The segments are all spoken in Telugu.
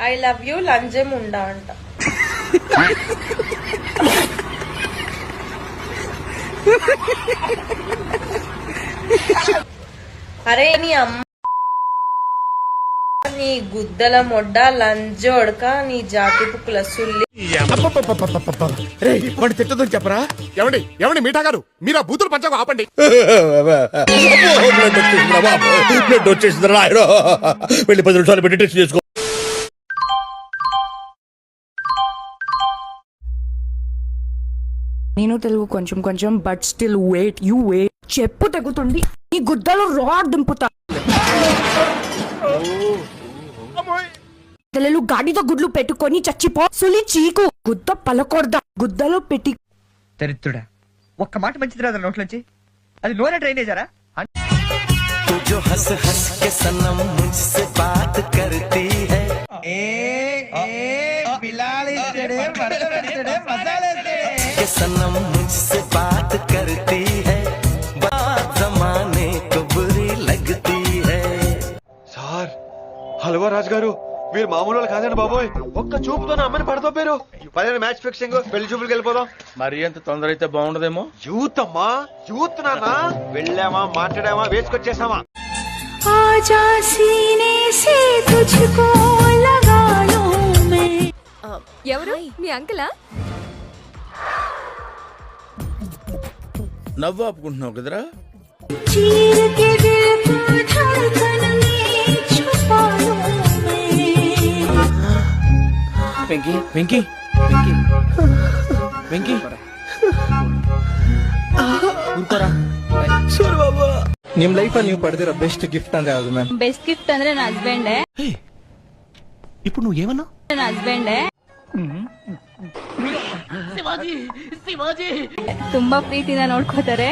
ఐ లవ్ యూ లంజం ఉండా అంట. అరే నీ అమ్మ నీ గుద్దల మొడ్డ లంజోడక నీ జాతి పుక్కుల సుల్లి. తిట్టదని చెప్పరా? ఎవండి ఎవండి మీఠా గారు, మీరు ఆ బూతులు పంచకు ఆపండి. బ్లడ్ వచ్చేసింది రాయరు. వెళ్ళి 10 నిమిషాలు పెట్టి టెస్ట్ చేసుకో. నేను తెలుగు కొంచెం కొంచెం, but still wait you wait. చెప్పు తెగుతుంది ఈ గుద్దలో రాడ్ దింపుతా. తెలుగు గాడితో గుడ్లు పెట్టుకొని చచ్చిపో సులి చీకు. గుద్ద పలకొడదా గుద్దలో పెట్టి. దరిద్రుడా, ఒక్క మాట మంచిది రాదు నోట్లోంచి. అది నోరే డ్రైనేజారా? సార్ హల్వా రాజు గారు, మీరు మామూలు వాళ్ళు కాదండి బాబోయ్. ఒక్క చూపుతో నా అమ్మని పడతోపారు. పదిహేను మ్యాచ్ ఫిక్సింగ్, పెళ్లి చూపులకు వెళ్ళిపోదాం. మరి ఎంత తొందర అయితే బాగుండదేమో. యూత్ అమ్మా, యూత్ నాన్న. వెళ్ళామా, మాట్లాడామా, వేసుకొచ్చేసామా. ఎవరు మీ అంకులా? నవ్వు ఆపుకుంటున్నావు కదరా. వెంకీ వెంకీ వెంకీ వెంకీ ನಿಮ್ ಲೈಫ್ ಅಲ್ಲಿ ನೀವು ಪಡೆದಿರೋ ಬೆಸ್ಟ್ ಗಿಫ್ಟ್ ಅಂದ್ರೆ ಯಾವ್ದು ಮ್ಯಾಮ್? ಬೆಸ್ಟ್ ಗಿಫ್ಟ್ ಅಂದ್ರೆ ನನ್ನ ಹಸ್ಬೆಂಡ್. ఇప్పుడు నువ్వు ఏమన్నా? ನನ್ನ ಹಸ್ಬೆಂಡ್ ತುಂಬಾ ಪ್ರೀತಿನ ನೋಡ್ಕೋತಾರೆ.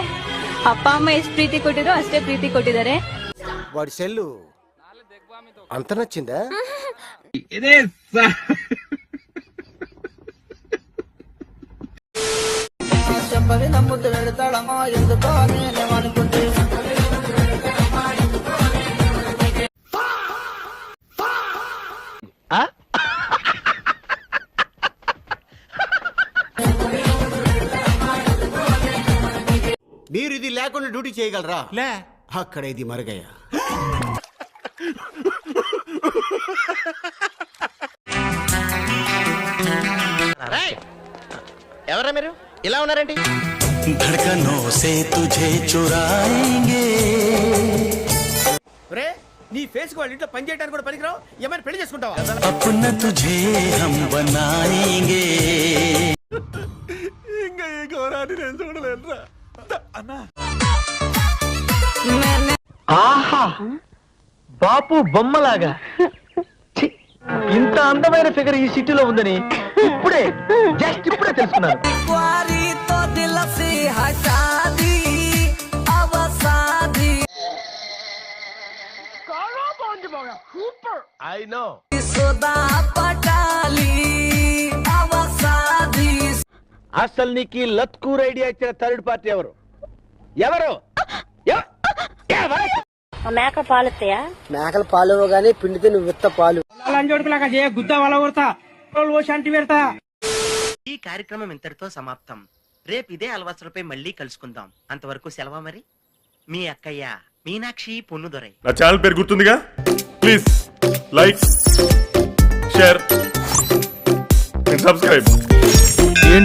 ಅಪ್ಪ ಅಮ್ಮ ಎಷ್ಟು ಪ್ರೀತಿ ಕೊಟ್ಟಿದ್ರು ಅಷ್ಟೇ ಪ್ರೀತಿ ಕೊಟ್ಟಿದ್ದಾರೆ. వాడి సెల్లు అంత నచ్చిందా? మీరు ఇది లేకుండా డ్యూటీ చేయగలరా? లే, అక్కడ ఇది మరుగయ్యా. ఎవరా మీరు ఇలా ఉన్నారండి? నీ ఫేస్ వాళ్ళ ఇంట్లో పని చేయడానికి కూడా పనికిరావు. ఏమైనా పెళ్లి చేసుకుంటావా? ఇంకా ఈ ఘోరాన్ని నేను చూడలేనురా అన్నా. ఆహా, బాపు బొమ్మలాగా ఇంత అందమైన ఫిగర్ ఈ సిటీలో ఉందని ఇప్పుడే తెలుసుకున్నాను. అసలు నీకు లత్కూర్ ఐడియా ఇచ్చిన థర్డ్ పార్టీ ఎవరు? మేక పాలుతాయా? మేకల పాలు గానీ పిండితే నువ్వు విత్త పాలు. ఈ కార్యక్రమం ఇంతటితో సమాప్తం. రేపు ఇదే అలవాసులపై మళ్ళీ కలుసుకుందాం. అంతవరకు సెలవా మరి. మీ అక్కయ్య మీనాక్షి పొన్నుదొరై. నా ఛానల్ పేరు గుర్తుందిగా? Please like, share and subscribe. ఏంటి